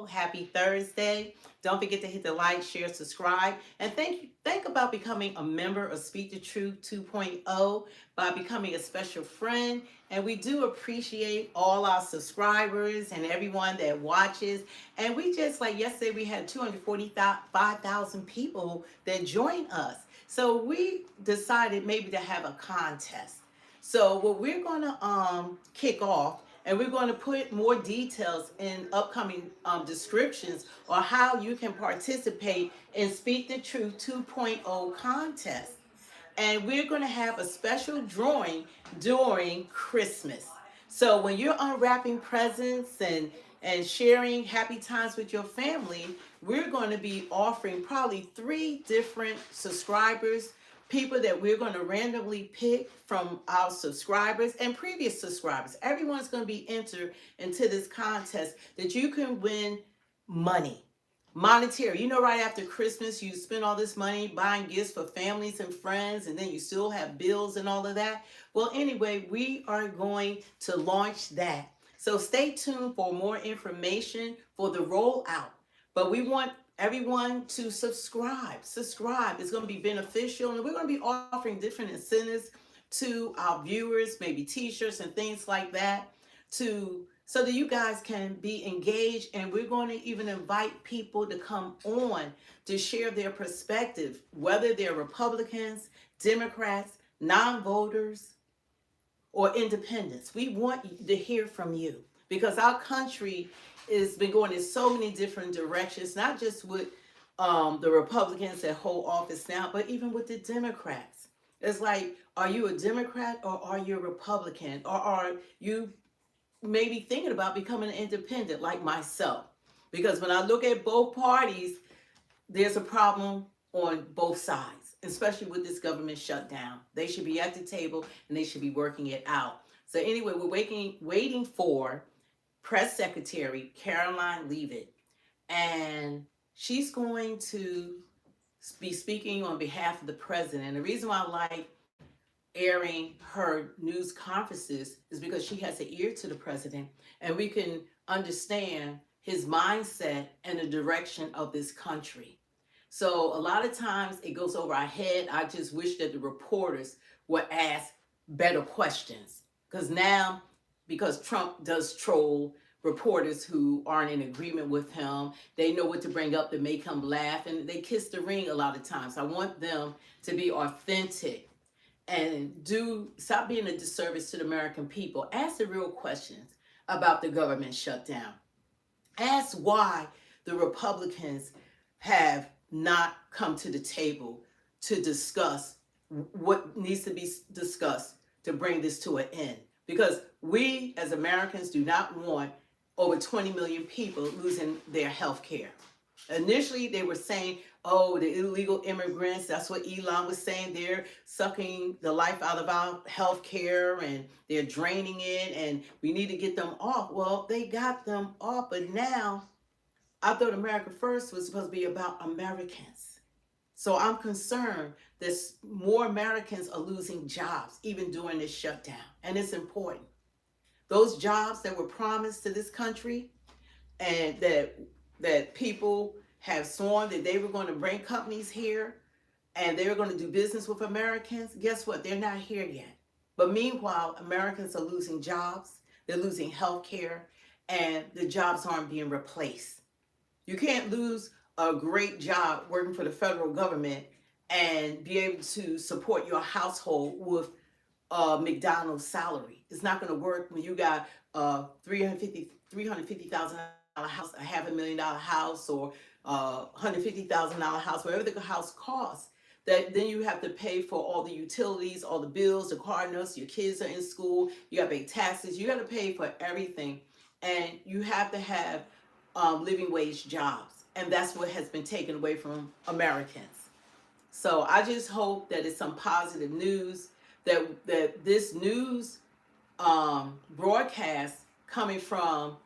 Happy Thursday. Don't forget to hit the like, share, subscribe, and think about becoming a member of Speak the Truth 2.0 by becoming a special friend. And we do appreciate all our subscribers and everyone that watches. And we just, like yesterday, we had 245,000 people that joined us. So we decided maybe to have a contest. So what we're going to kick off, and we're going to put more details in upcoming descriptions on how you can participate in Speak the Truth 2.0 contest. And we're going to have a special drawing during Christmas. So when you're unwrapping presents and sharing happy times with your family, we're going to be offering probably 3 different subscribers, people that we're going to randomly pick from our subscribers and previous subscribers. Everyone's going to be entered into this contest that you can win money. Monetary. You know, right after Christmas, you spend all this money buying gifts for families and friends, and then you still have bills and all of that. Well, anyway, we are going to launch that. So stay tuned for more information for the rollout. But we want everyone to subscribe. Subscribe. It's going to be beneficial, and we're going to be offering different incentives to our viewers, maybe t-shirts and things like that, to so that you guys can be engaged. And we're going to even invite people to come on to share their perspective, whether they're Republicans, Democrats, non-voters, or independents. We want to hear from you because our country has been going in so many different directions, not just with the Republicans that hold office now, but even with the Democrats. It's like, are you a Democrat or are you a Republican? Or are you maybe thinking about becoming an independent like myself? Because when I look at both parties, there's a problem on both sides, especially with this government shutdown. They should be at the table and they should be working it out. So anyway, we're waiting for Press Secretary Karoline Leavitt, and she's going to be speaking on behalf of the president. And the reason why I like airing her news conferences is because she has an ear to the president, and we can understand his mindset and the direction of this country. So a lot of times it goes over our head. I just wish that the reporters would ask better questions, because now, because Trump does troll reporters who aren't in agreement with him, they know what to bring up to make him laugh, and they kiss the ring a lot of times. I want them to be authentic and stop being a disservice to the American people. Ask the real questions about the government shutdown. Ask why the Republicans have not come to the table to discuss what needs to be discussed to bring this to an end. Because we as Americans do not want over 20 million people losing their health care. Initially, they were saying, oh, the illegal immigrants, that's what Elon was saying, they're sucking the life out of our health care and they're draining it and we need to get them off. Well, they got them off, but now I thought America First was supposed to be about Americans. So I'm concerned that more Americans are losing jobs even during this shutdown. And it's important. Those jobs that were promised to this country, and that people have sworn that they were going to bring companies here and they were going to do business with Americans, guess what? They're not here yet. But meanwhile, Americans are losing jobs, they're losing health care, and the jobs aren't being replaced. You can't lose a great job working for the federal government and be able to support your household with a McDonald's salary. It's not going to work when you got a $350,000 house, a $500,000 house, or $150,000 house, whatever the house costs. That then you have to pay for all the utilities, all the bills, the car notes. Your kids are in school. You got to pay taxes. You got to pay for everything, and you have to have living wage jobs, and that's what has been taken away from Americans. So I just hope that it's some positive news, that this news broadcast coming from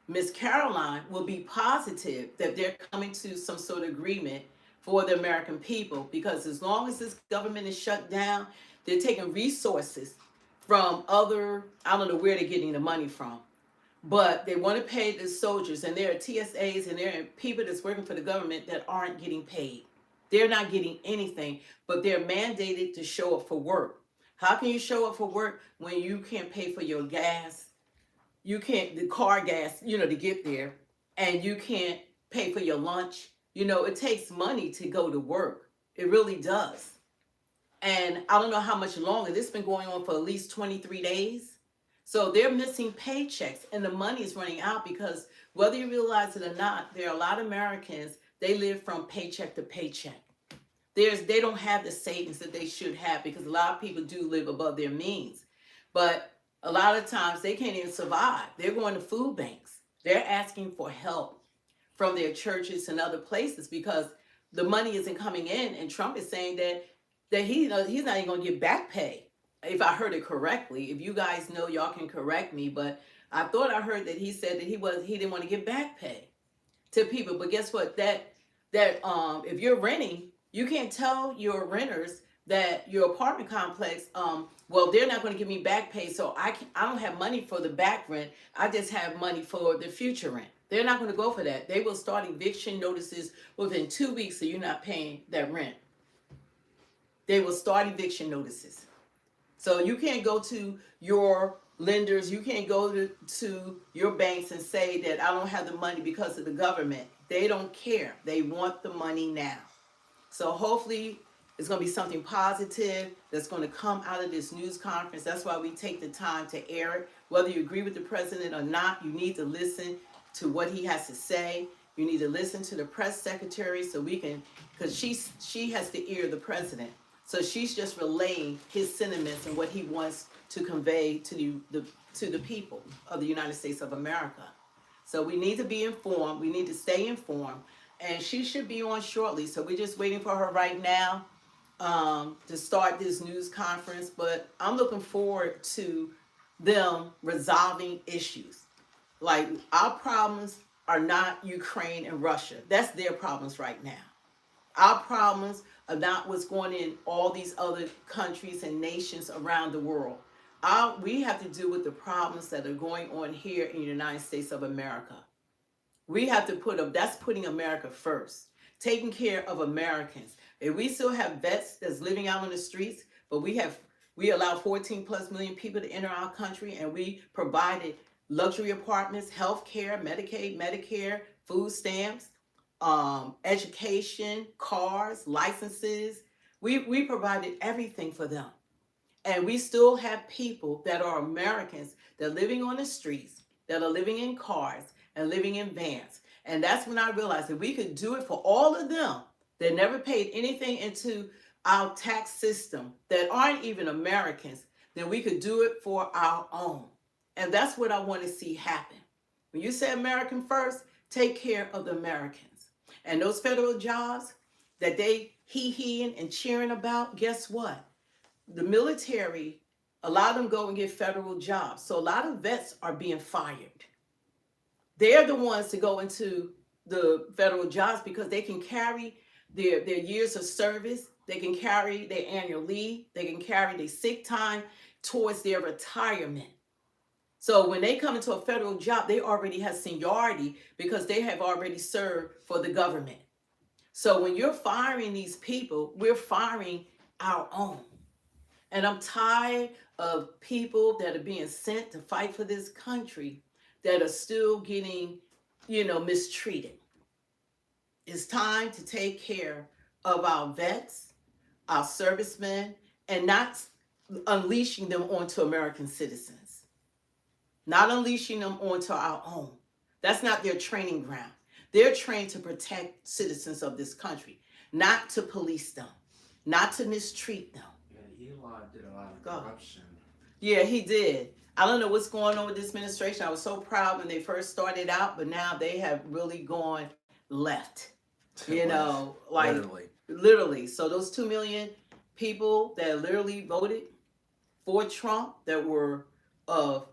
Miss Caroline will be positive, that they're coming to some sort of agreement for the American people. Because as long as this government is shut down, they're taking resources from other, I don't know where they're getting the money from, but they want to pay the soldiers, and there are TSAs and there are people that's working for the government that aren't getting paid. They're not getting anything, but they're mandated to show up for work. How can you show up for work when you can't pay for your gas? You can't, the car gas, to get there, and you can't pay for your lunch. It takes money to go to work. It really does. And I don't know how much longer. This has been going on for at least 23 days. So they're missing paychecks and the money is running out because whether you realize it or not, there are a lot of Americans, they live from paycheck to paycheck. They don't have the savings that they should have because a lot of people do live above their means. But a lot of times they can't even survive. They're going to food banks. They're asking for help from their churches and other places because the money isn't coming in. And Trump is saying that he's not even going to get back pay. If I heard it correctly, if you guys know, y'all can correct me. But I thought I heard that he said that he didn't want to give back pay to people. But guess what? That if you're renting, you can't tell your renters that your apartment complex, well, they're not going to give me back pay, so I don't have money for the back rent. I just have money for the future rent. They're not going to go for that. They will start eviction notices within 2 weeks, so you're not paying that rent. They will start eviction notices. So you can't go to your lenders, you can't go to your banks and say that I don't have the money because of the government. They don't care. They want the money now. So hopefully it's going to be something positive that's going to come out of this news conference. That's why we take the time to air it. Whether you agree with the president or not, you need to listen to what he has to say. You need to listen to the press secretary so we can, because she has to ear the president. So she's just relaying his sentiments and what he wants to convey to the people of the United States of America. So we need to be informed. We need to stay informed. And she should be on shortly. So we're just waiting for her right now to start this news conference. But I'm looking forward to them resolving issues. Like, our problems are not Ukraine and Russia. That's their problems right now. Our problems are not what's going in all these other countries and nations around the world. We have to deal with the problems that are going on here in the United States of America. We have to that's putting America first, taking care of Americans. If we still have vets that's living out on the streets, but we allow 14 plus million people to enter our country, and we provided luxury apartments, health care, Medicaid, Medicare, food stamps, education, cars, licenses. We provided everything for them. And we still have people that are Americans that are living on the streets, that are living in cars and living in vans. And that's when I realized that we could do it for all of them that never paid anything into our tax system, that aren't even Americans, then we could do it for our own. And that's what I want to see happen. When you say American first, take care of the Americans. And those federal jobs that they hee-heeing and cheering about, guess what? The military, a lot of them go and get federal jobs. So a lot of vets are being fired. They're the ones to go into the federal jobs because they can carry their years of service. They can carry their annual leave. They can carry their sick time towards their retirement. So when they come into a federal job, they already have seniority because they have already served for the government. So when you're firing these people, we're firing our own. And I'm tired of people that are being sent to fight for this country that are still getting, mistreated. It's time to take care of our vets, our servicemen, and not unleashing them onto American citizens. Not unleashing them onto our own. That's not their training ground. They're trained to protect citizens of this country, not to police them, not to mistreat them. Yeah, Elon did a lot of corruption. Yeah, he did. I don't know what's going on with this administration. I was so proud when they first started out, but now they have really gone left. Literally. So those 2 million people that literally voted for Trump that were of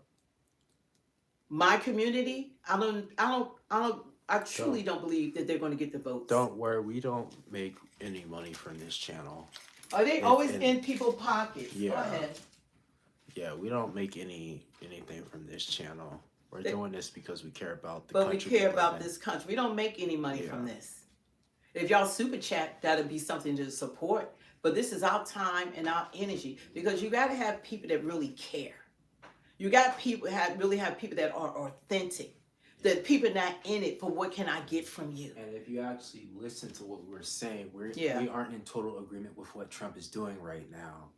my community, I truly don't believe that they're going to get the votes. Don't worry, we don't make any money from this channel. Are they always in people's pockets? Yeah. Go ahead. Yeah, we don't make anything from this channel. We're doing this because we care about the But we country. care we live about in. this country. We don't make any money from Yeah. this. If y'all super chat, that'll be something to support. But this is our time and our energy because you got to have people that really care. You got people really have people that are authentic. That people not in it for what can I get from you. And if you actually listen to what we're saying, Yeah. we aren't in total agreement with what Trump is doing right now.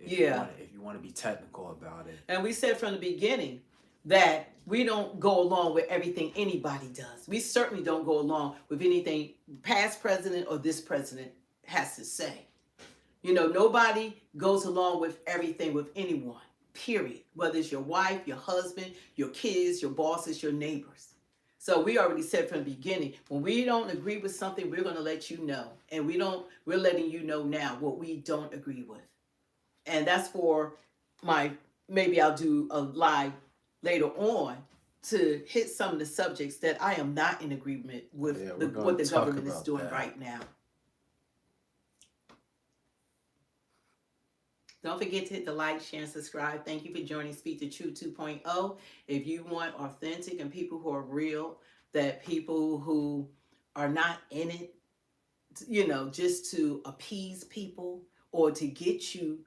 Yeah. If you want to be technical about it. And we said from the beginning that we don't go along with everything anybody does. We certainly don't go along with anything past president or this president has to say. You know, nobody goes along with everything with anyone, period. Whether it's your wife, your husband, your kids, your bosses, your neighbors. So we already said from the beginning, when we don't agree with something, we're going to let you know. And we're letting you know now what we don't agree with. And that's for maybe I'll do a live later on to hit some of the subjects that I am not in agreement with what the government is doing right now. Don't forget to hit the like, share, and subscribe. Thank you for joining Speak the Truth 2.0. If you want authentic and people who are real, that people who are not in it, you know, just to appease people or to get you,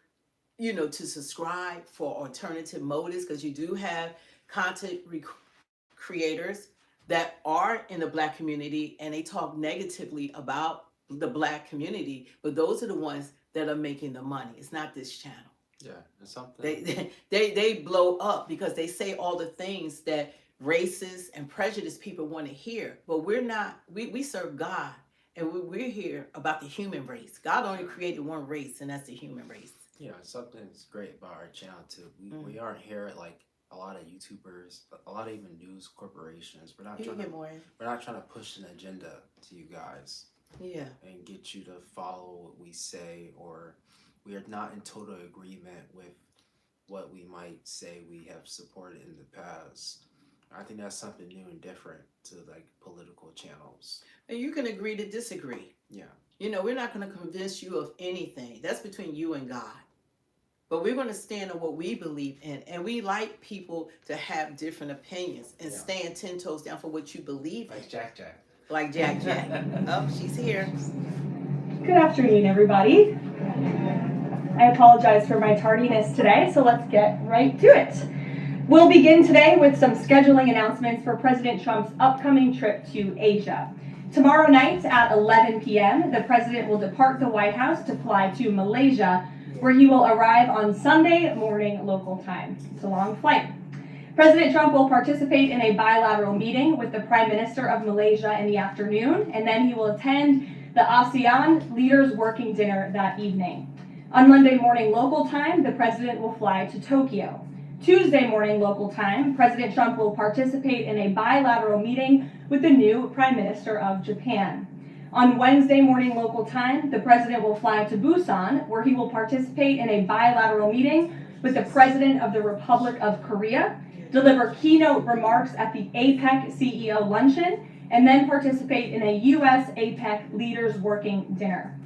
you know, to subscribe for alternative motives, because you do have content creators that are in the Black community and they talk negatively about the Black community, but those are the ones that are making the money. It's not this channel. Yeah, it's something. They blow up because they say all the things that racist and prejudiced people want to hear, but we're not. We serve God, and we're here about the human race. God only created one race, and that's the human race. Yeah, something's great about our channel too. We aren't here like a lot of YouTubers, a lot of even news corporations. We're not trying to push an agenda to you guys. Yeah. And get you to follow what we say, or we are not in total agreement with what we might say we have supported in the past. I think that's something new and different to like political channels. And you can agree to disagree. Yeah. You know, we're not going to convince you of anything. That's between you and God. But we're going to stand on what we believe in. And we like people to have different opinions and stand 10 toes down for what you believe in. Like Jack. Like Jack. Oh, she's here. Good afternoon, everybody. I apologize for my tardiness today, so let's get right to it. We'll begin today with some scheduling announcements for President Trump's upcoming trip to Asia. Tomorrow night at 11 p.m., the president will depart the White House to fly to Malaysia, where he will arrive on Sunday morning local time. It's a long flight. President Trump will participate in a bilateral meeting with the Prime Minister of Malaysia in the afternoon, and then he will attend the ASEAN Leaders Working Dinner that evening. On Monday morning local time, the president will fly to Tokyo. Tuesday morning local time, President Trump will participate in a bilateral meeting with the new Prime Minister of Japan. On Wednesday morning local time, the president will fly to Busan, where he will participate in a bilateral meeting with the President of the Republic of Korea, deliver keynote remarks at the APEC CEO luncheon, and then participate in a U.S. APEC Leaders Working Dinner.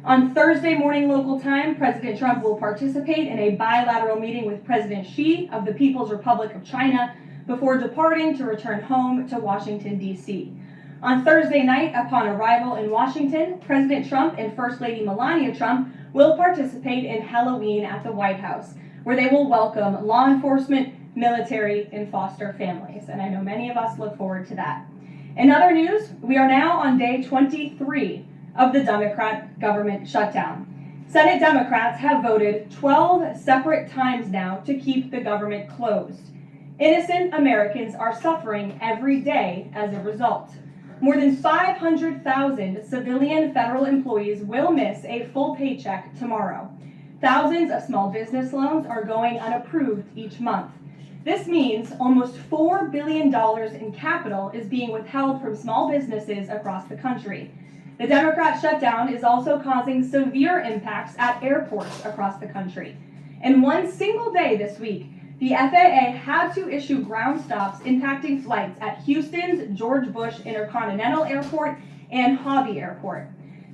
On Thursday morning local time, President Trump will participate in a bilateral meeting with President Xi of the People's Republic of China before departing to return home to Washington, D.C. On Thursday night, upon arrival in Washington, President Trump and First Lady Melania Trump will participate in Halloween at the White House, where they will welcome law enforcement, military, and foster families. And I know many of us look forward to that. In other news, we are now on day 23 of the Democrat government shutdown. Senate Democrats have voted 12 separate times now to keep the government closed. Innocent Americans are suffering every day as a result. More than 500,000 civilian federal employees will miss a full paycheck tomorrow. Thousands of small business loans are going unapproved each month. This means almost $4 billion in capital is being withheld from small businesses across the country. The Democrat shutdown is also causing severe impacts at airports across the country. In one single day this week, the FAA had to issue ground stops impacting flights at Houston's George Bush Intercontinental Airport and Hobby Airport.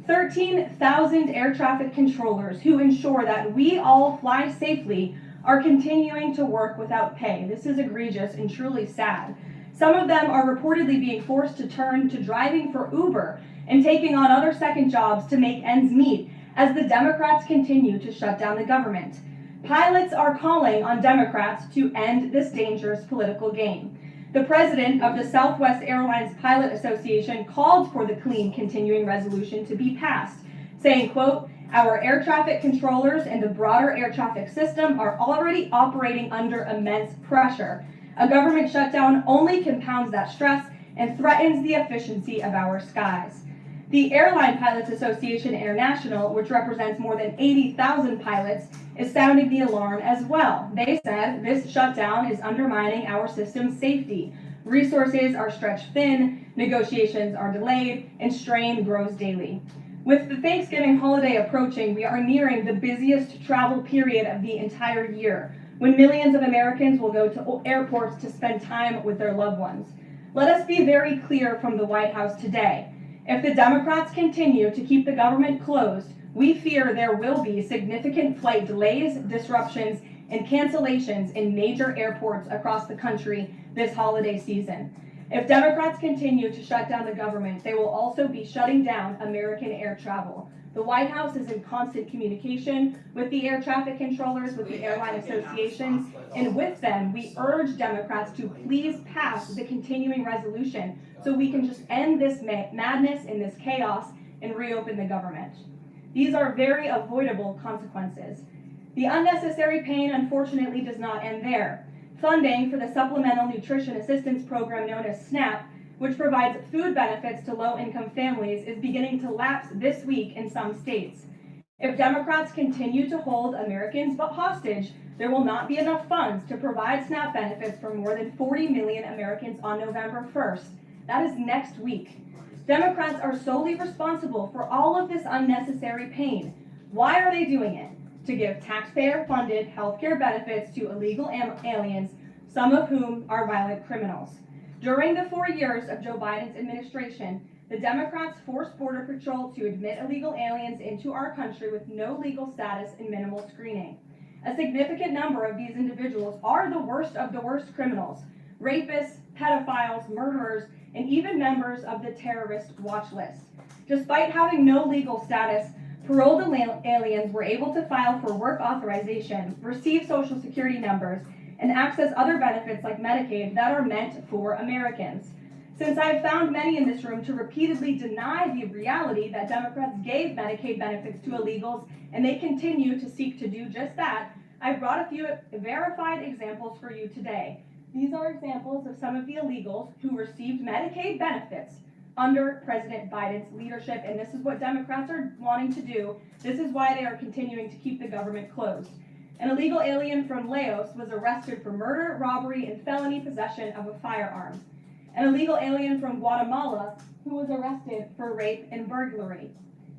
13,000 air traffic controllers who ensure that we all fly safely are continuing to work without pay. This is egregious and truly sad. Some of them are reportedly being forced to turn to driving for Uber and taking on other second jobs to make ends meet as the Democrats continue to shut down the government. Pilots are calling on Democrats to end this dangerous political game. The president of the Southwest Airlines Pilot Association called for the clean continuing resolution to be passed, saying, quote, "Our air traffic controllers and the broader air traffic system are already operating under immense pressure. A government shutdown only compounds that stress and threatens the efficiency of our skies." The Airline Pilots Association International, which represents more than 80,000 pilots, is sounding the alarm as well. They said this shutdown is undermining our system's safety. Resources are stretched thin, negotiations are delayed, and strain grows daily. With the Thanksgiving holiday approaching, we are nearing the busiest travel period of the entire year, when millions of Americans will go to airports to spend time with their loved ones. Let us be very clear from the White House today. If the Democrats continue to keep the government closed, we fear there will be significant flight delays, disruptions, and cancellations in major airports across the country this holiday season. If Democrats continue to shut down the government, they will also be shutting down American air travel. The White House is in constant communication with the air traffic controllers, with the airline associations, and with them, we urge Democrats to please pass the continuing resolution so we can just end this madness and this chaos and reopen the government. These are very avoidable consequences. The unnecessary pain, unfortunately, does not end there. Funding for the Supplemental Nutrition Assistance Program known as SNAP, which provides food benefits to low-income families, is beginning to lapse this week in some states. If Democrats continue to hold Americans hostage, there will not be enough funds to provide SNAP benefits for more than 40 million Americans on November 1st. That is next week. Democrats are solely responsible for all of this unnecessary pain. Why are they doing it? To give taxpayer-funded healthcare benefits to illegal aliens, some of whom are violent criminals. During the 4 years of Joe Biden's administration, the Democrats forced Border Patrol to admit illegal aliens into our country with no legal status and minimal screening. A significant number of these individuals are the worst of the worst criminals: rapists, pedophiles, murderers, and even members of the terrorist watch list. Despite having no legal status, paroled aliens were able to file for work authorization, receive Social Security numbers, and access other benefits like Medicaid that are meant for Americans. Since I have found many in this room to repeatedly deny the reality that Democrats gave Medicaid benefits to illegals and they continue to seek to do just that, I've brought a few verified examples for you today. These are examples of some of the illegals who received Medicaid benefits under President Biden's leadership, and this is what Democrats are wanting to do. This is why they are continuing to keep the government closed. An illegal alien from Laos was arrested for murder, robbery, and felony possession of a firearm. An illegal alien from Guatemala who was arrested for rape and burglary.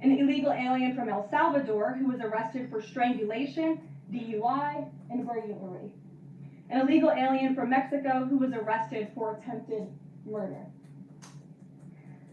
An illegal alien from El Salvador who was arrested for strangulation, DUI, and burglary. An illegal alien from Mexico who was arrested for attempted murder.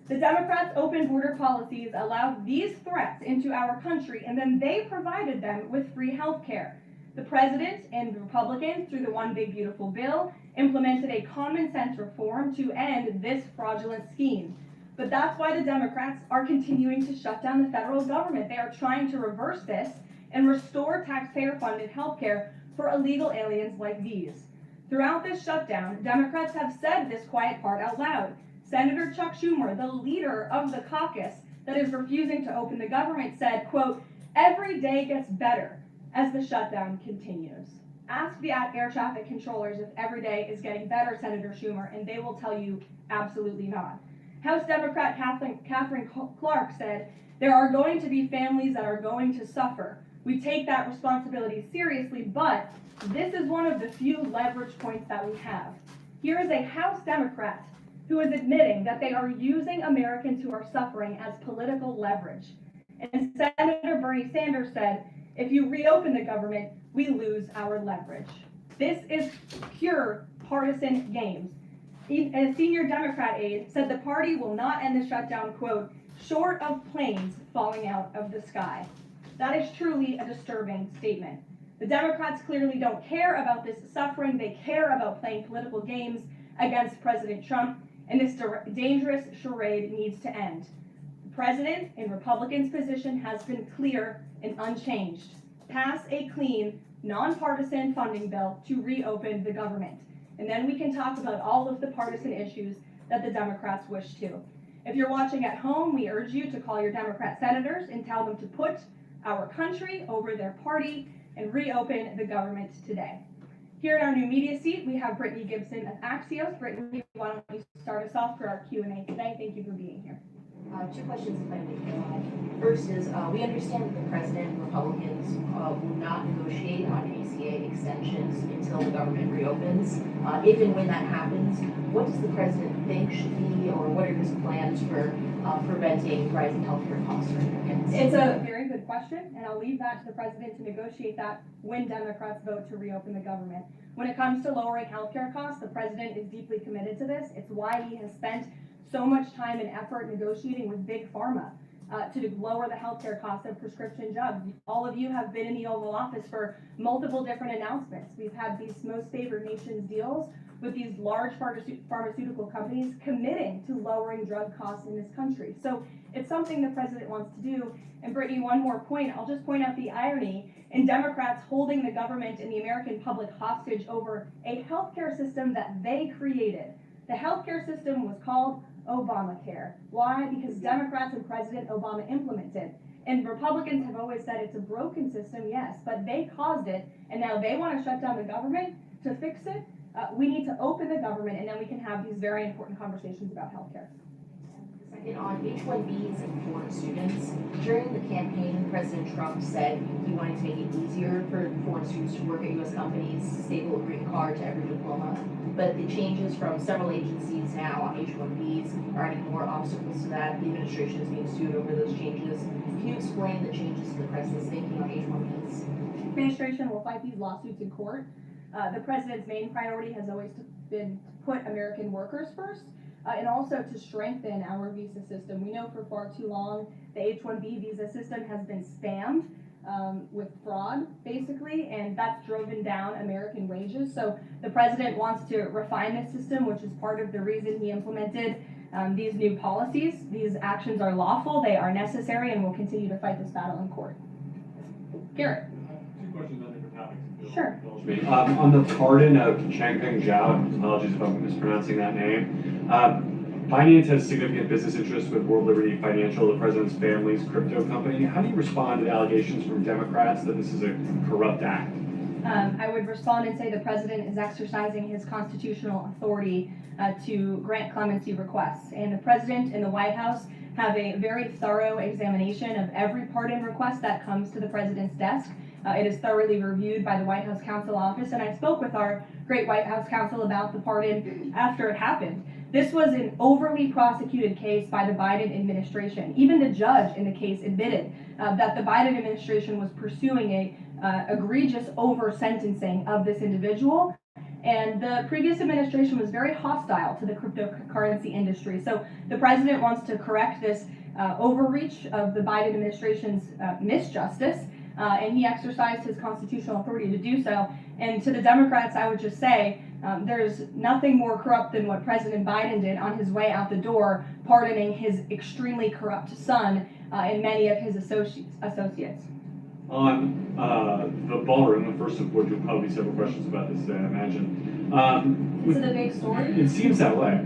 The Democrats' open border policies allowed these threats into our country, and then they provided them with free health care. The president and the Republicans, through the One Big Beautiful Bill, implemented a common sense reform to end this fraudulent scheme. But that's why the Democrats are continuing to shut down the federal government. They are trying to reverse this and restore taxpayer-funded health care for illegal aliens like these. Throughout this shutdown, Democrats have said this quiet part out loud. Senator Chuck Schumer, the leader of the caucus that is refusing to open the government, said, quote, "Every day gets better as the shutdown continues." Ask the air traffic controllers if every day is getting better, Senator Schumer, and they will tell you absolutely not. House Democrat Catherine Clark said, "There are going to be families that are going to suffer. We take that responsibility seriously, but this is one of the few leverage points that we have." Here is a House Democrat who is admitting that they are using Americans who are suffering as political leverage. And Senator Bernie Sanders said, "If you reopen the government, we lose our leverage." This is pure partisan games. A senior Democrat aide said the party will not end the shutdown, quote, "short of planes falling out of the sky." That is truly a disturbing statement. The Democrats clearly don't care about this suffering. They care about playing political games against President Trump, and this dangerous charade needs to end. The president, in Republicans' position, has been clear and unchanged. Pass a clean, nonpartisan funding bill to reopen the government. And then we can talk about all of the partisan issues that the Democrats wish to. If you're watching at home, we urge you to call your Democrat senators and tell them to put our country over their party and reopen the government today. Here in our new media seat, we have Brittany Gibson of Axios. Brittany, why don't you start us off for our Q&A today? Thank you for being here. Two questions, if I may. First is, we understand that the president and Republicans will not negotiate on ACA extensions until the government reopens. If and when that happens, what does the president think should be, or what are his plans for preventing rising healthcare costs for Americans? It's a very good question, and I'll leave that to the president to negotiate that when Democrats vote to reopen the government. When it comes to lowering healthcare costs, the president is deeply committed to this. It's why he has spent so much time and effort negotiating with Big Pharma to lower the healthcare costs of prescription drugs. All of you have been in the Oval Office for multiple different announcements. We've had these most favored nations deals with these large pharmaceutical companies committing to lowering drug costs in this country. So it's something the president wants to do. And Brittany, one more point. I'll just point out the irony in Democrats holding the government and the American public hostage over a healthcare system that they created. The healthcare system was called Obamacare. Why? Because Democrats and President Obama implemented. And Republicans have always said it's a broken system, yes, but they caused it, and now they want to shut down the government to fix it. We need to open the government, and then we can have these very important conversations about healthcare. Second, on H-1Bs and foreign students, during the campaign, President Trump said he wanted to make it easier for foreign students to work at U.S. companies, staple a green card to every diploma. But the changes from several agencies now on H-1Bs are adding more obstacles to that. The administration is being sued over those changes. Can you explain the changes to the president's thinking on H-1Bs? The administration will fight these lawsuits in court. The president's main priority has always been to put American workers first, and also to strengthen our visa system. We know for far too long the H-1B visa system has been spammed with fraud, basically, and that's driven down American wages. So the president wants to refine this system, which is part of the reason he implemented these new policies. These actions are lawful, they are necessary, and we'll continue to fight this battle in court. Garrett. Two questions on different topics. Sure. On the pardon of Changpeng Zhao, apologies if I'm mispronouncing that name. Binance has significant business interests with World Liberty Financial, the president's family's crypto company. How do you respond to the allegations from Democrats that this is a corrupt act? I would respond and say the president is exercising his constitutional authority to grant clemency requests. And the president and the White House have a very thorough examination of every pardon request that comes to the president's desk. It is thoroughly reviewed by the White House Counsel Office, and I spoke with our great White House counsel about the pardon after it happened. This was an overly prosecuted case by the Biden administration. Even the judge in the case admitted that the Biden administration was pursuing a egregious over-sentencing of this individual. And the previous administration was very hostile to the cryptocurrency industry. So the president wants to correct this overreach of the Biden administration's misjustice. And he exercised his constitutional authority to do so. And to the Democrats, I would just say, there's nothing more corrupt than what President Biden did on his way out the door, pardoning his extremely corrupt son and many of his associates. On the Ballroom, the first of which will probably be several questions about this, I imagine. Is it a big story? It seems that way.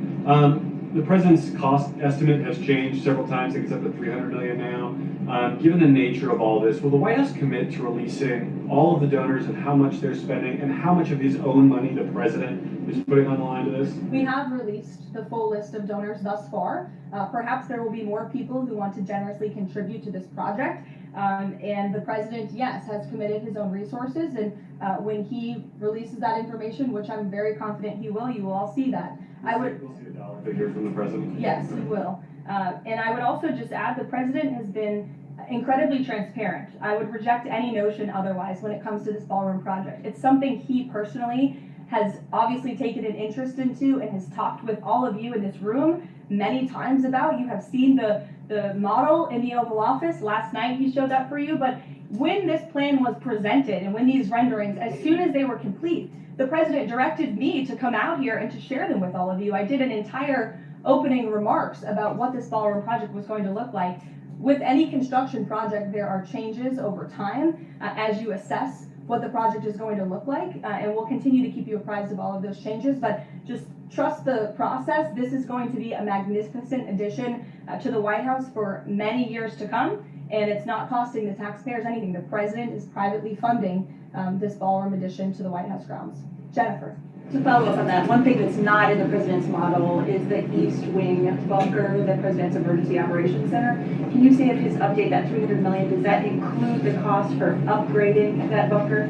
The president's cost estimate has changed several times. I think it's up to $300 million now. Given the nature of all this, will the White House commit to releasing all of the donors and how much they're spending and how much of his own money the president is putting on the line to this? We have released the full list of donors thus far. Perhaps there will be more people who want to generously contribute to this project. And the president, yes, has committed his own resources. And when he releases that information, which I'm very confident he will, you will all see that. We'll see a dollar figure from the president. Yes, he will. And I would also just add the president has been incredibly transparent. I would reject any notion otherwise when it comes to this Ballroom project. It's something he personally has obviously taken an interest into and has talked with all of you in this room many times about. You have seen the model in the Oval Office. Last night he showed that for you, but when this plan was presented and when these renderings, as soon as they were complete, the president directed me to come out here and to share them with all of you. I did an entire opening remarks about what this ballroom project was going to look like. With any construction project, there are changes over time as you assess what the project is going to look like, and we'll continue to keep you apprised of all of those changes, but just trust the process. This is going to be a magnificent addition to the White House for many years to come, and it's not costing the taxpayers anything. The president is privately funding this ballroom addition to the White House grounds. Jennifer. To follow up on that, one thing that's not in the president's model is the East Wing bunker, the President's Emergency Operations Center. Can you say if his update, that $300 million, does that include the cost for upgrading that bunker?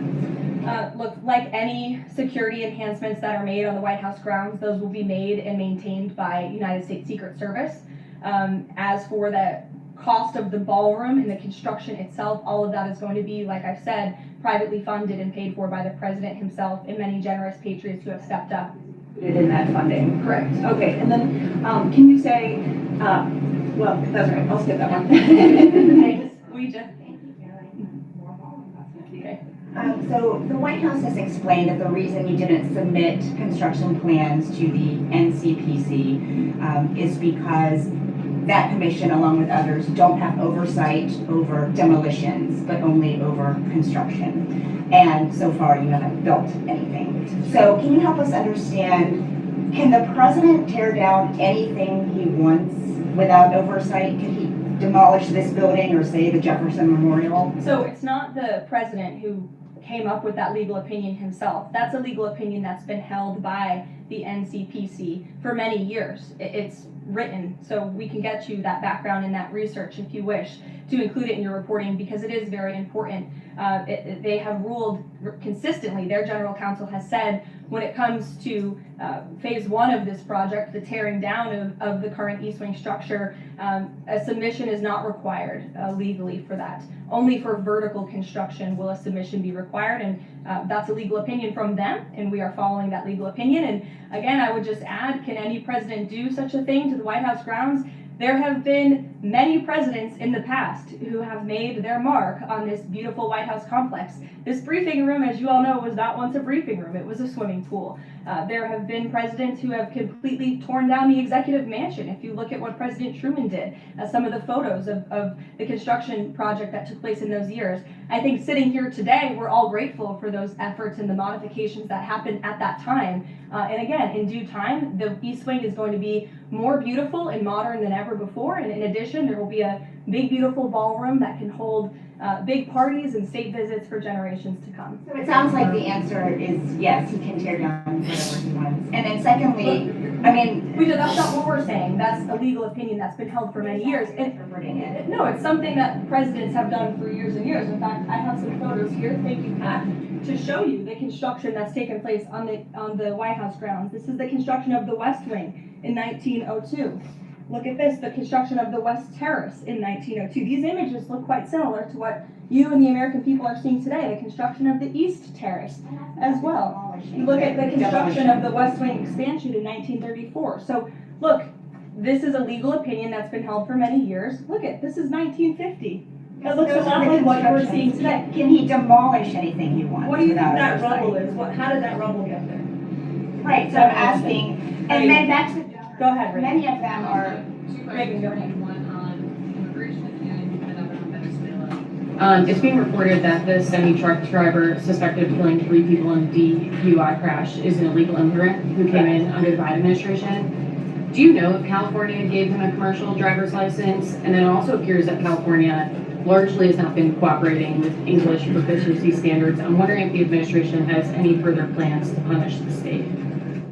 Look, like any security enhancements that are made on the White House grounds, those will be made and maintained by United States Secret Service. As for the cost of the ballroom and the construction itself, all of that is going to be, like I've said, privately funded and paid for by the president himself and many generous patriots who have stepped up. In that funding? Correct. Okay, and then can you say, well, that's all right, I'll skip that one. So the White House has explained that the reason you didn't submit construction plans to the NCPC is because that commission, along with others, don't have oversight over demolitions, but only over construction. And so far, you haven't built anything. So can you help us understand, can the president tear down anything he wants without oversight? Can he demolish this building or say the Jefferson Memorial? So it's not the president who came up with that legal opinion himself. That's a legal opinion that's been held by the NCPC for many years. It's written, so we can get you that background and that research if you wish to include it in your reporting, because it is very important. They have ruled consistently, their general counsel has said, when it comes to phase one of this project, the tearing down of the current East Wing structure, a submission is not required legally for that. Only for vertical construction will a submission be required, and that's a legal opinion from them, and we are following that legal opinion. And again, I would just add, can any president do such a thing to the White House grounds? There have been many presidents in the past who have made their mark on this beautiful White House complex. This briefing room, as you all know, was not once a briefing room, it was a swimming pool. There have been presidents who have completely torn down the executive mansion. If you look at what President Truman did, some of the photos of the construction project that took place in those years, I think sitting here today, we're all grateful for those efforts and the modifications that happened at that time. And again, in due time, the East Wing is going to be more beautiful and modern than ever before. And in addition, there will be a big, beautiful ballroom that can hold big parties and state visits for generations to come. So it sounds like the answer is yes, he can tear down whatever he wants. And then secondly, I mean, That's not what we're saying. That's a legal opinion that's been held for many years. And no, it's something that presidents have done for years and years. In fact, I have some photos here, thank you, Pat, to show you the construction that's taken place on the White House grounds. This is the construction of the West Wing in 1902. Look at this, the construction of the West Terrace in 1902. These images look quite similar to what you and the American people are seeing today, the construction of the East Terrace as well. Look at the construction of the West Wing expansion in 1934. So look, this is a legal opinion that's been held for many years. Look at, this is 1950. That looks a lot like what you're seeing today. Can he demolish anything he wants? What do you think without that oversight? rubble is? How did that rubble get there? Right, so I'm asking, and then back to, Go ahead, Ray. many of them are, Reagan, go ahead. One on immigration and another on Venezuela. It's being reported that the semi-truck driver suspected of killing 3 people in a DUI crash is an illegal immigrant who came in under the Biden administration. Do you know if California gave him a commercial driver's license? And then it also appears that California largely has not been cooperating with English proficiency standards. I'm wondering if the administration has any further plans to punish the state.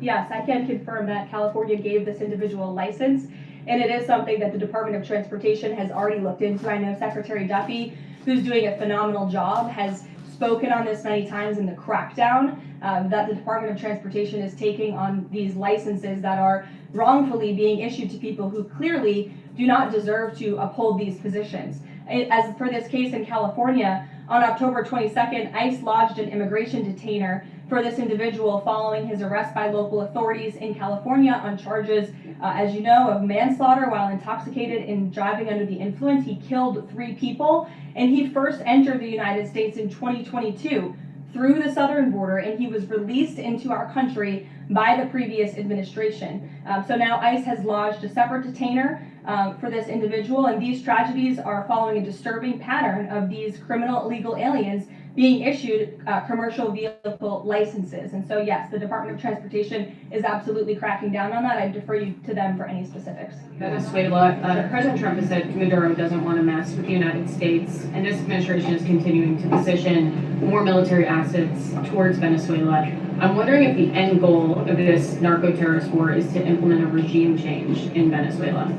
Yes, I can confirm that California gave this individual a license, and it is something that the Department of Transportation has already looked into. I know Secretary Duffy, who's doing a phenomenal job, has spoken on this many times in the crackdown that the Department of Transportation is taking on these licenses that are wrongfully being issued to people who clearly do not deserve to uphold these positions. As for this case in California, on October 22nd, ICE lodged an immigration detainer for this individual following his arrest by local authorities in California on charges, as you know, of manslaughter while intoxicated and driving under the influence. He killed 3 people, and he first entered the United States in 2022 through the southern border, and he was released into our country by the previous administration. So now ICE has lodged a separate detainer for this individual, and these tragedies are following a disturbing pattern of these criminal illegal aliens being issued commercial vehicle licenses. And so yes, the Department of Transportation is absolutely cracking down on that. I defer you to them for any specifics. Venezuela, President Trump has said Maduro doesn't want to mess with the United States, and this administration is continuing to position more military assets towards Venezuela. I'm wondering if the end goal of this narco-terrorist war is to implement a regime change in Venezuela.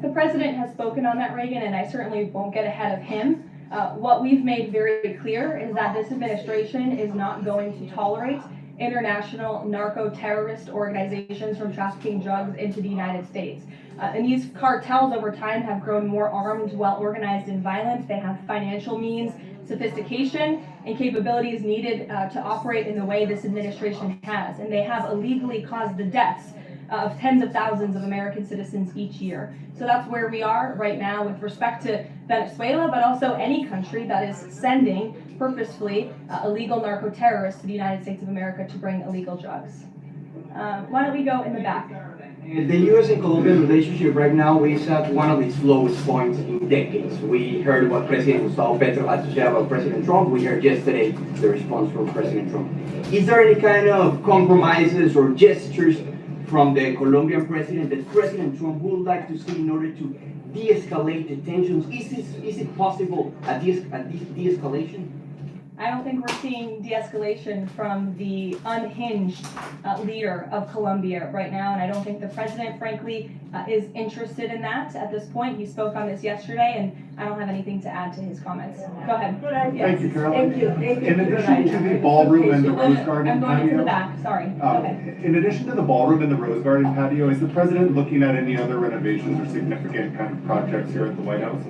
The president has spoken on that, Reagan, and I certainly won't get ahead of him. What we've made very clear is that this administration is not going to tolerate international narco-terrorist organizations from trafficking drugs into the United States. And these cartels over time have grown more armed, well-organized, and violent. They have financial means, sophistication, and capabilities needed to operate in the way this administration has. And they have illegally caused the deaths of tens of thousands of American citizens each year. So that's where we are right now with respect to Venezuela, but also any country that is sending purposefully illegal narco-terrorists to the United States of America to bring illegal drugs. Why don't we go in the back? The U.S. and Colombian relationship right now is at one of its lowest points in decades. We heard what President Gustavo Petro had to say about President Trump. We heard yesterday the response from President Trump. Is there any kind of compromises or gestures from the Colombian president that President Trump would like to see in order to de-escalate the tensions? Is it possible at this de-escalation? I don't think we're seeing de-escalation from the unhinged leader of Colombia right now, and I don't think the president, frankly, is interested in that at this point. He spoke on this yesterday, and I don't have anything to add to his comments. Go ahead. Thank you, Caroline. Thank you. In addition to the ballroom and the rose garden I'm going to the patio, back, sorry. Go ahead. in addition to the ballroom and the rose garden patio, is the president looking at any other renovations or significant kind of projects here at the White House?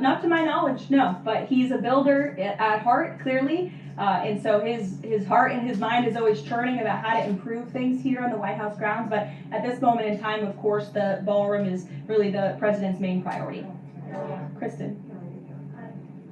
Not to my knowledge, no, but he's a builder at heart, clearly. And so his heart and his mind is always churning about how to improve things here on the White House grounds. But at this moment in time, of course, the ballroom is really the president's main priority. Kristen.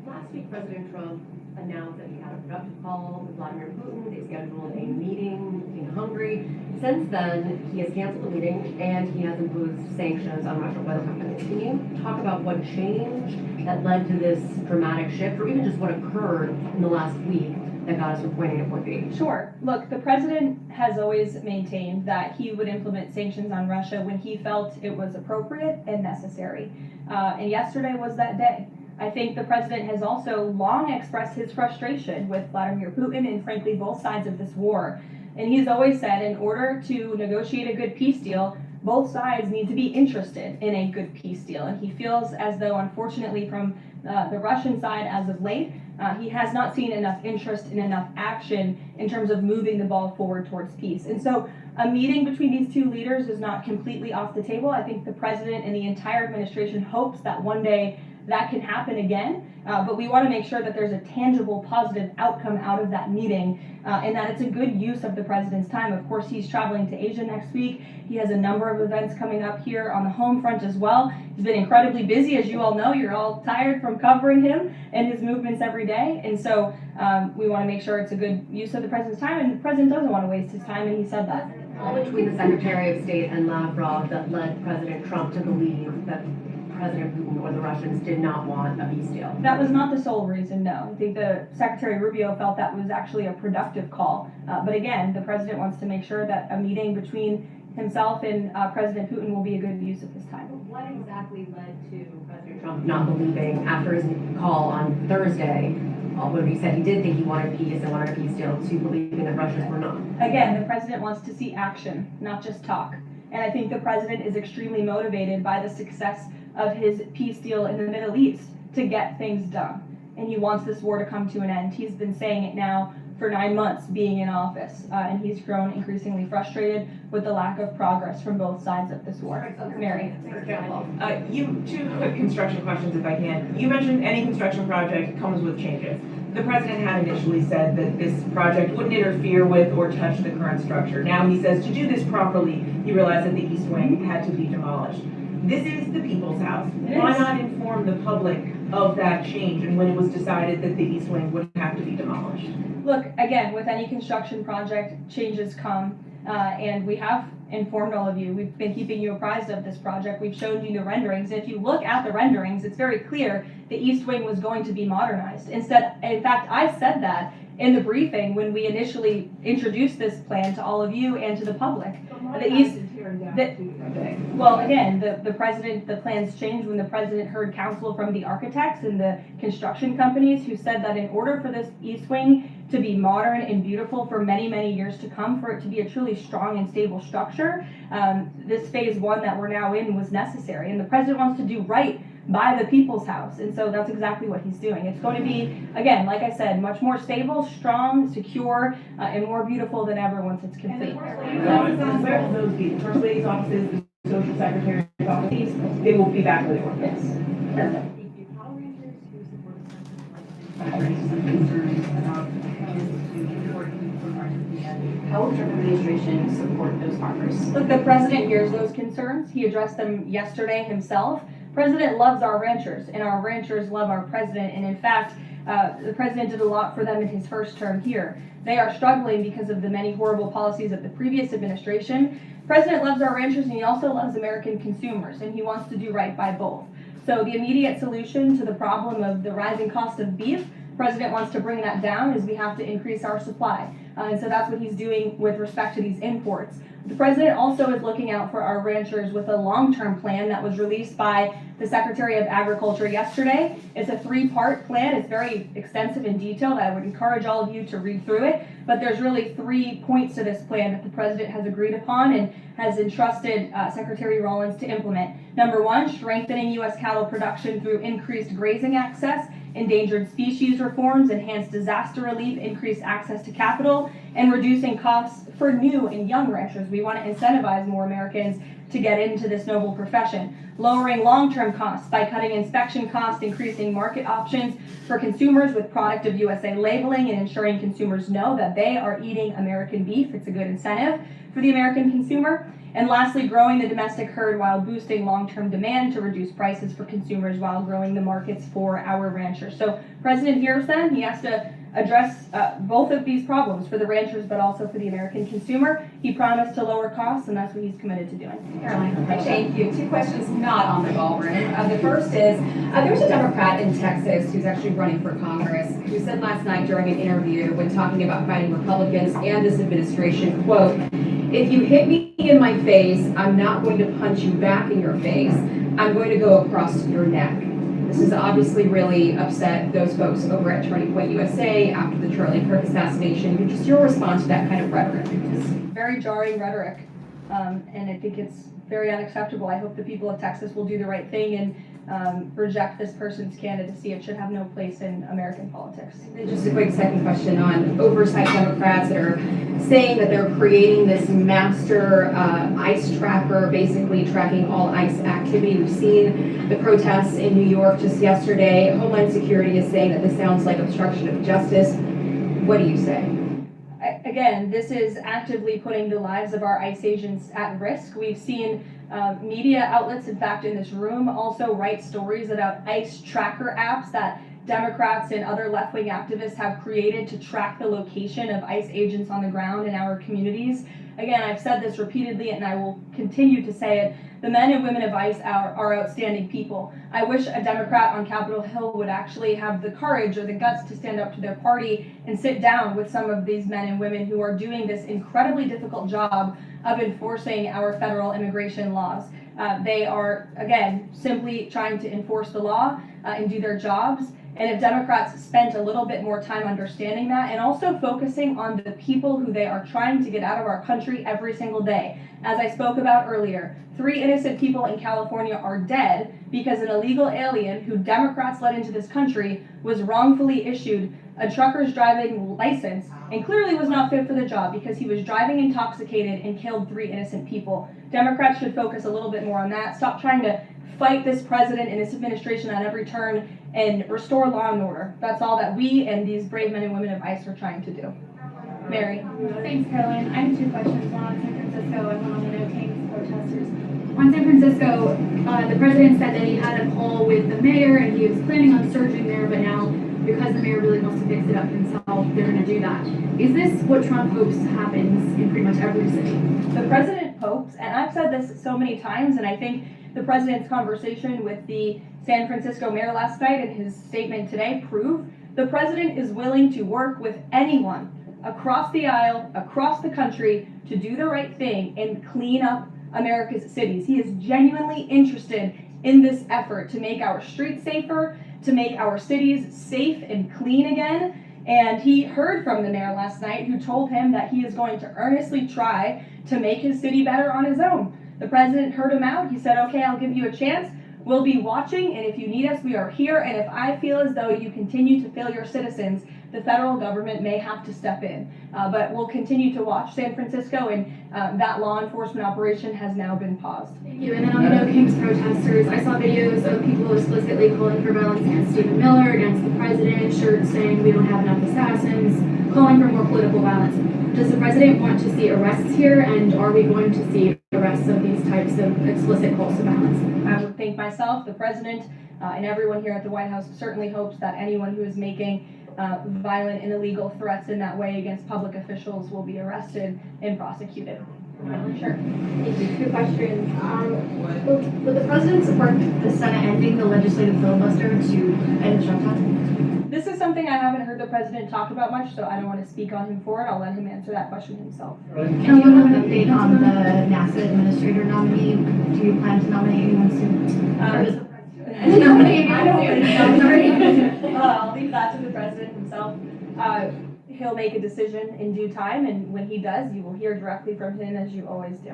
Last week, President Trump announced that he had a productive call with Vladimir Putin. They scheduled a meeting in Hungary. Since then, he has canceled the meeting and he has imposed sanctions on Russian oil companies. Can you talk about what changed that led to this dramatic shift, or even just what occurred in the last week that got us from point A to point B? Sure. Look, the president has always maintained that he would implement sanctions on Russia when he felt it was appropriate and necessary. And yesterday was that day. I think the president has also long expressed his frustration with Vladimir Putin and frankly both sides of this war. And he's always said in order to negotiate a good peace deal, both sides need to be interested in a good peace deal. And he feels as though, unfortunately, from the Russian side as of late, he has not seen enough interest and enough action in terms of moving the ball forward towards peace. And so a meeting between these two leaders is not completely off the table. I think the president and the entire administration hopes that one day that can happen again, but we want to make sure that there's a tangible positive outcome out of that meeting and that it's a good use of the president's time. Of course, he's traveling to Asia next week. He has a number of events coming up here on the home front as well. He's been incredibly busy, as you all know. You're all tired from covering him and his movements every day, and so we want to make sure it's a good use of the president's time, and the president doesn't want to waste his time, and he said that. All between the Secretary of State and Lavrov that led President Trump to believe that President Putin or the Russians did not want a peace deal. That was not the sole reason, no. I think the Secretary Rubio felt that was actually a productive call. But again, the president wants to make sure that a meeting between himself and President Putin will be a good use of his time. What exactly led to President Trump not believing after his call on Thursday, when he said he did think he wanted peace and wanted a peace deal, to believing that Russians were not? Again, the president wants to see action, not just talk. And I think the president is extremely motivated by the success of his peace deal in the Middle East to get things done. And he wants this war to come to an end. He's been saying it now for 9 months being in office, and he's grown increasingly frustrated with the lack of progress from both sides of this war. Mary. Two quick construction questions if I can. You mentioned any construction project comes with changes. the president had initially said that this project wouldn't interfere with or touch the current structure. Now he says to do this properly, he realized that the East Wing had to be demolished. This is the people's house. Why not inform the public of that change and when it was decided that the East Wing would have to be demolished? Look, again, with any construction project, changes come, and we have informed all of you. We've been keeping you apprised of this project. We've shown you the renderings. If you look at the renderings, it's very clear the East Wing was going to be modernized. In fact, I said that in the briefing when we initially introduced this plan to all of you and to the public. Well, again, the plans changed when the president heard counsel from the architects and the construction companies who said that in order for this East Wing to be modern and beautiful for many, many years to come, for it to be a truly strong and stable structure, this phase one that we're now in was necessary. And the president wants to do right by the people's house. And so that's exactly what he's doing. It's going to be, again, like I said, much more stable, strong, secure, and more beautiful than ever once it's complete. Where will those be? The First Lady's offices, the Social Secretary's offices, they will be back where they were. Yes. Perfect. How will the administration support those farmers? Look, the president hears those concerns. He addressed them yesterday himself. President loves our ranchers, and our ranchers love our president. And in fact, the president did a lot for them in his first term here. They are struggling because of the many horrible policies of the previous administration. President loves our ranchers, and he also loves American consumers, and he wants to do right by both. So the immediate solution to the problem of the rising cost of beef, President wants to bring that down, is we have to increase our supply. And so that's what he's doing with respect to these imports. The president also is looking out for our ranchers with a long-term plan that was released by the Secretary of Agriculture yesterday. It's a 3-part plan. It's very extensive and detailed. I would encourage all of you to read through it. But there's really 3 points to this plan that the president has agreed upon and has entrusted Secretary Rollins to implement. Number 1, strengthening U.S. cattle production through increased grazing access, endangered species reforms, enhanced disaster relief, increased access to capital, and reducing costs for new and young ranchers. We want to incentivize more Americans to get into this noble profession. Lowering long-term costs by cutting inspection costs, increasing market options for consumers with product of USA labeling, and ensuring consumers know that they are eating American beef. It's a good incentive for the American consumer. And lastly, growing the domestic herd while boosting long-term demand to reduce prices for consumers while growing the markets for our ranchers. So President hears them. He has to address both of these problems for the ranchers, but also for the American consumer. He promised to lower costs, and that's what he's committed to doing. Karoline, thank you. 2 questions not on the ballroom. The first is, there was a Democrat in Texas who's actually running for Congress who said last night during an interview when talking about fighting Republicans and this administration, quote, "If you hit me in my face, I'm not going to punch you back in your face. I'm going to go across your neck." This has obviously really upset those folks over at Turning Point USA after the Charlie Kirk assassination. Just your response to that kind of rhetoric? It's very jarring rhetoric, and I think it's very unacceptable. I hope the people of Texas will do the right thing and reject this person's candidacy. It should have no place in American politics. And just a quick second question on oversight Democrats that are saying that they're creating this master ICE tracker, basically tracking all ICE activity. We've seen the protests in New York just yesterday. Homeland Security is saying that this sounds like obstruction of justice. What do you say? Again, this is actively putting the lives of our ICE agents at risk. We've seen media outlets, in fact, in this room, also write stories about ICE tracker apps that Democrats and other left-wing activists have created to track the location of ICE agents on the ground in our communities. Again, I've said this repeatedly, and I will continue to say it. The men and women of ICE are outstanding people. I wish a Democrat on Capitol Hill would actually have the courage or the guts to stand up to their party and sit down with some of these men and women who are doing this incredibly difficult job of enforcing our federal immigration laws. They are, again, simply trying to enforce the law and do their jobs. And if Democrats spent a little bit more time understanding that and also focusing on the people who they are trying to get out of our country every single day. As I spoke about earlier, 3 innocent people in California are dead because an illegal alien who Democrats let into this country was wrongfully issued a trucker's driving license and clearly was not fit for the job because he was driving intoxicated and killed 3 innocent people. Democrats should focus a little bit more on that. Stop trying to fight this president and this administration on every turn and restore law and order. That's all that we and these brave men and women of ICE are trying to do. Mary. Thanks, Caroline. I have two questions, one on San Francisco and one on the No Kings protesters. On San Francisco, the president said that he had a call with the mayor and he was planning on surging there, but now because the mayor really wants to fix it up himself, they're going to do that. Is this what Trump hopes happens in pretty much every city? The president hopes, and I've said this so many times, and I think the president's conversation with the San Francisco mayor last night and his statement today prove the president is willing to work with anyone across the aisle, across the country, to do the right thing and clean up America's cities. He is genuinely interested in this effort to make our streets safer, to make our cities safe and clean again. And he heard from the mayor last night, who told him that he is going to earnestly try to make his city better on his own. The president heard him out. He said, okay, I'll give you a chance. We'll be watching, and if you need us, we are here. And if I feel as though you continue to fail your citizens, the federal government may have to step in. But we'll continue to watch San Francisco, and that law enforcement operation has now been paused. Thank you. And then on the No Kings protesters, I saw videos of people explicitly calling for violence against Stephen Miller, against the president, shirts saying we don't have enough assassins, calling for more political violence. Does the president want to see arrests here, and are we going to see arrests of these types of explicit calls to violence? I would think myself, the president, and everyone here at the White House certainly hopes that anyone who is making violent and illegal threats in that way against public officials will be arrested and prosecuted. Sure. Thank you. Two questions. Would the president support the Senate ending the legislative filibuster to end the shutdown? This is something I haven't heard the president talk about much, so I don't want to speak on him for it. I'll let him answer that question himself. Can you have an update on the NASA administrator nominee? Do you plan to nominate anyone soon? I'll leave that to the president himself. He'll make a decision in due time, and when he does, you will hear directly from him, as you always do.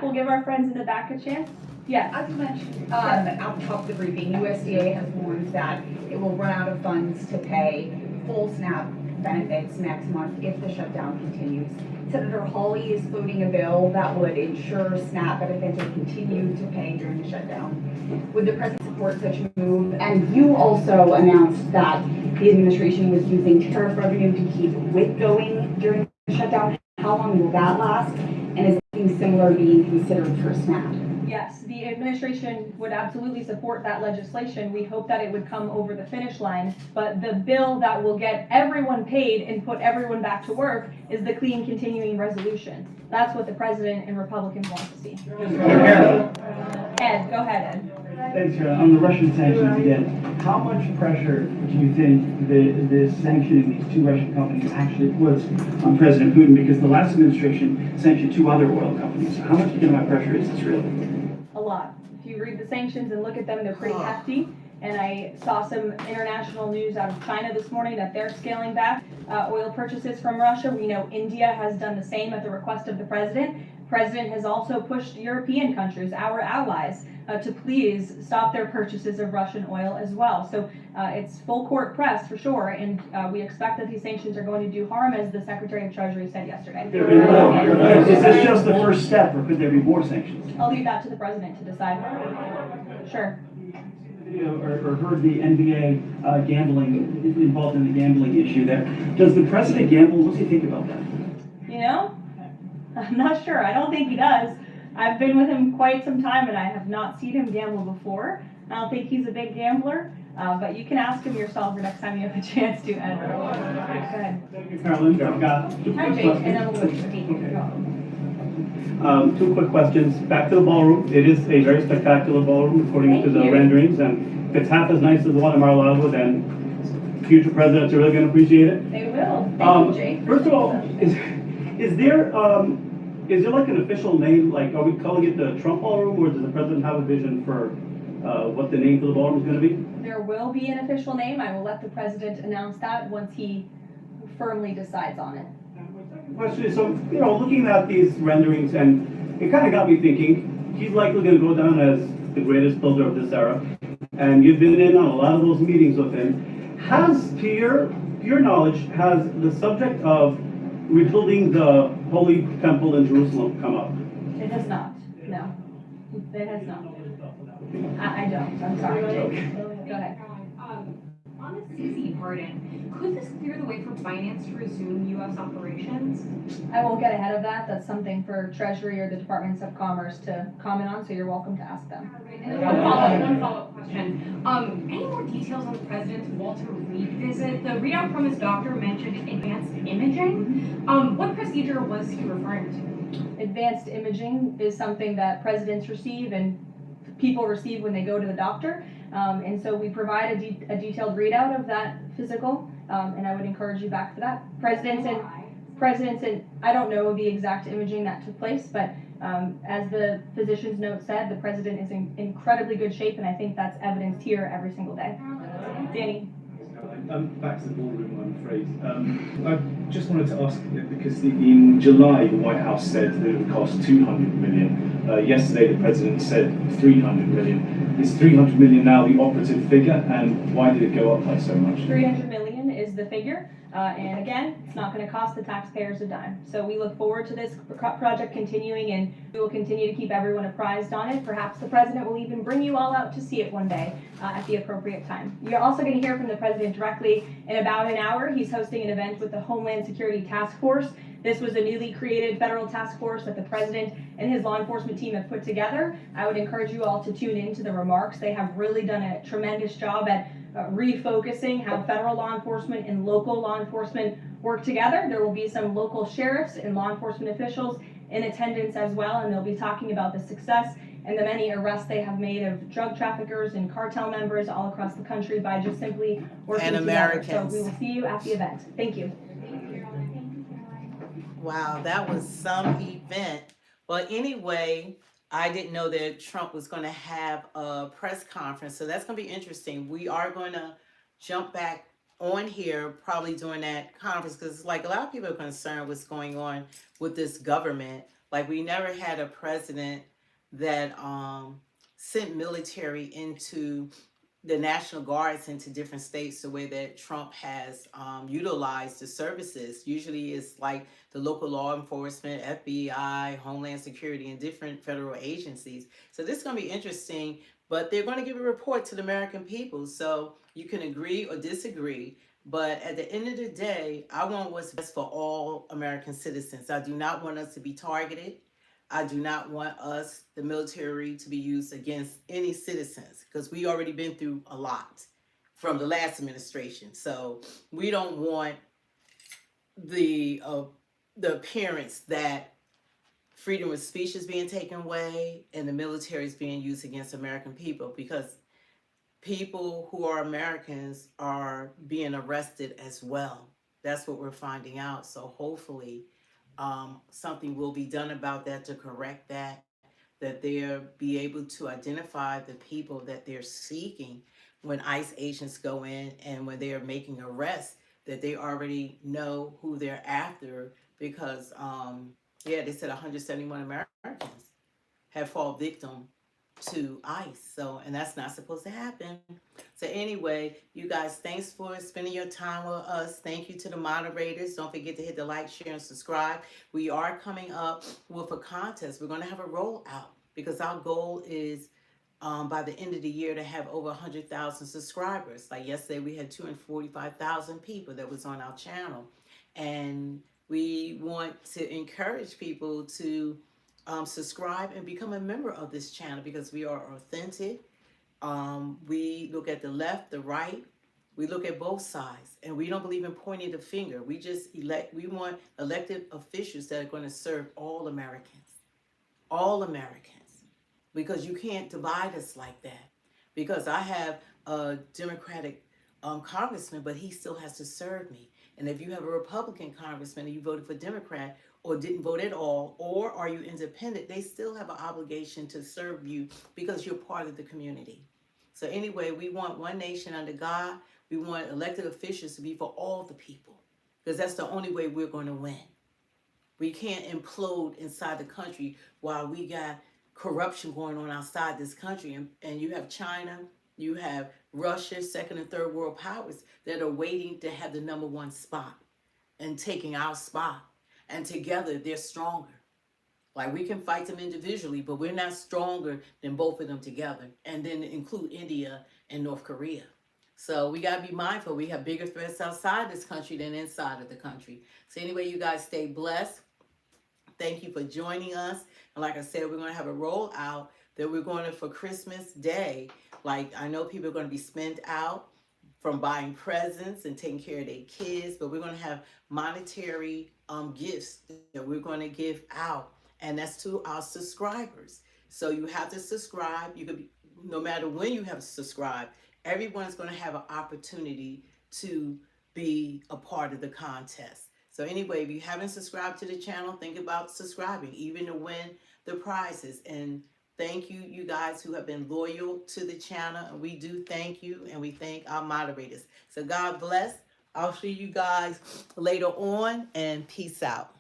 We'll give our friends in the back a chance. Yes. As mentioned out top of the briefing, USDA has warned that it will run out of funds to pay full SNAP benefits next month if the shutdown continues. Senator Hawley is floating a bill that would ensure SNAP benefits are continued to pay during the shutdown. Would the president support such a move? And you also announced that the administration was using tariff revenue to keep WIC going during the shutdown. How long will that last? And is something similar being considered for SNAP? Yes, the administration would absolutely support that legislation. We hope that it would come over the finish line, but the bill that will get everyone paid and put everyone back to work is the clean continuing resolution. That's what the president and Republicans want to see. Ed, go ahead, Ed. Thanks, on the Russian sanctions again, how much pressure do you think the sanctioning these two Russian companies actually puts on President Putin? Because the last administration sanctioned two other oil companies. So how much economic pressure is this really? A lot. If you read the sanctions and look at them, they're pretty hefty. And I saw some international news out of China this morning that they're scaling back oil purchases from Russia. We know India has done the same at the request of the president. The president has also pushed European countries, our allies, to please stop their purchases of Russian oil as well. So it's full court press for sure, and we expect that these sanctions are going to do harm, as the Secretary of Treasury said yesterday. Is this just the first step, or could there be more sanctions? I'll leave that to the president to decide. Sure. Or heard the NBA gambling, involved in the gambling issue there. Does the president gamble? What does he think about that? You know, I'm not sure. I don't think he does. I've been with him quite some time, and I have not seen him gamble before. I don't think he's a big gambler, but you can ask him yourself the next time you have a chance to, Ed. Go ahead. Thank you, Caroline. I've got two Hi, quick Jake, and questions. then we'll go to Steve. Two quick questions. Back to the ballroom. It is a very spectacular ballroom, according to the renderings, and if it's half as nice as the one in Mar-a-Lago, then future presidents are really going to appreciate it. They will. Thank you, Jake. First of all, is there like an official name? Like, are we calling it the Trump Ballroom, or does the president have a vision for what the name for the ballroom is going to be? There will be an official name. I will let the president announce that once he firmly decides on it. Question is, so, looking at these renderings, and it kind of got me thinking, he's likely going to go down as the greatest builder of this era, and you've been in on a lot of those meetings with him. Has, to your knowledge, has the subject of rebuilding the Holy Temple in Jerusalem come up? It has not, no. It has not. I don't, I'm sorry, Jake. Go ahead. On the CC pardon, could this clear the way for Binance to resume U.S. operations? I won't get ahead of that. That's something for Treasury or the Departments of Commerce to comment on, so you're welcome to ask them. And then one follow-up question. Any more details on the president's Walter Reed visit? The readout from his doctor mentioned advanced imaging. What procedure was he referring to? Advanced imaging is something that presidents receive and people receive when they go to the doctor. And so we provide a detailed readout of that physical, and I would encourage you back for that. Presidents and I don't know the exact imaging that took place, but as the physician's note said, the president is in incredibly good shape, and I think that's evidenced here every single day. Danny. Back to the ballroom, I'm afraid. I just wanted to ask, because in July, the White House said that it would cost $200 million. Yesterday, the president said $300 million. Is $300 million now the operative figure, and why did it go up by so much? 300 million is the figure, and again, it's not going to cost the taxpayers a dime. So we look forward to this project continuing, and we will continue to keep everyone apprised on it. Perhaps the president will even bring you all out to see it one day at the appropriate time. You're also going to hear from the president directly in about an hour. He's hosting an event with the Homeland Security Task Force. This was a newly created federal task force that the president and his law enforcement team have put together. I would encourage you all to tune in to the remarks. They have really done a tremendous job at refocusing how federal law enforcement and local law enforcement work together. There will be some local sheriffs and law enforcement officials in attendance as well, and they'll be talking about the success and the many arrests they have made of drug traffickers and cartel members all across the country by just simply working together. Americans. So we will see you at the event. Thank you. Wow, that was some event. Well, anyway, I didn't know that Trump was going to have a press conference, so that's going to be interesting. We are going to jump back on here probably during that conference, because like a lot of people are concerned what's going on with this government. Like, we never had a president that sent military into the National Guards into different states the way that Trump has utilized the services. Usually it's like the local law enforcement, FBI, Homeland Security, and different federal agencies. So this is going to be interesting, but they're going to give a report to the American people. So you can agree or disagree, but at the end of the day, I want what's best for all American citizens. I do not want us to be targeted. I do not want us, the military, to be used against any citizens, because we already been through a lot from the last administration. So we don't want the appearance that freedom of speech is being taken away and the military is being used against American people, because people who are Americans are being arrested as well. That's what we're finding out. So hopefully something will be done about that to correct that they'll be able to identify the people that they're seeking when ICE agents go in, and when they are making arrests, that they already know who they're after, because they said 171 Americans have fallen victim to ICE. So, and that's not supposed to happen. So anyway, you guys, thanks for spending your time with us. Thank you to the moderators. Don't forget to hit the like, share, and subscribe. We are coming up with a contest. We're going to have a rollout, because our goal is by the end of the year to have over 100,000 subscribers. Like yesterday, we had 245,000 people that was on our channel. And we want to encourage people to subscribe and become a member of this channel, because we are authentic. We look at the left, the right. We look at both sides, and we don't believe in pointing the finger. We just we want elected officials that are going to serve all Americans, because you can't divide us like that. Because I have a Democratic congressman, but he still has to serve me. And if you have a Republican congressman and you voted for Democrat, or didn't vote at all, or are you independent, they still have an obligation to serve you, because you're part of the community. So anyway, we want one nation under God. We want elected officials to be for all the people, because that's the only way we're going to win. We can't implode inside the country while we got corruption going on outside this country. And you have China, you have Russia, second and third world powers that are waiting to have the number one spot and taking our spot. And together they're stronger. Like we can fight them individually, but we're not stronger than both of them together. And then include India and North Korea. So we gotta be mindful. We have bigger threats outside this country than inside of the country. So anyway, you guys stay blessed. Thank you for joining us. And like I said, we're going to have a rollout that we're going to for Christmas Day. Like I know people are going to be spent out from buying presents and taking care of their kids, but we're going to have monetary gifts that we're going to give out, and that's to our subscribers. So you have to subscribe. You could be, no matter when you have subscribed, everyone's going to have an opportunity to be a part of the contest. So anyway, if you haven't subscribed to the channel, think about subscribing, even to win the prizes. And thank you, you guys who have been loyal to the channel. And we do thank you, and we thank our moderators. So God bless. I'll see you guys later on, and peace out.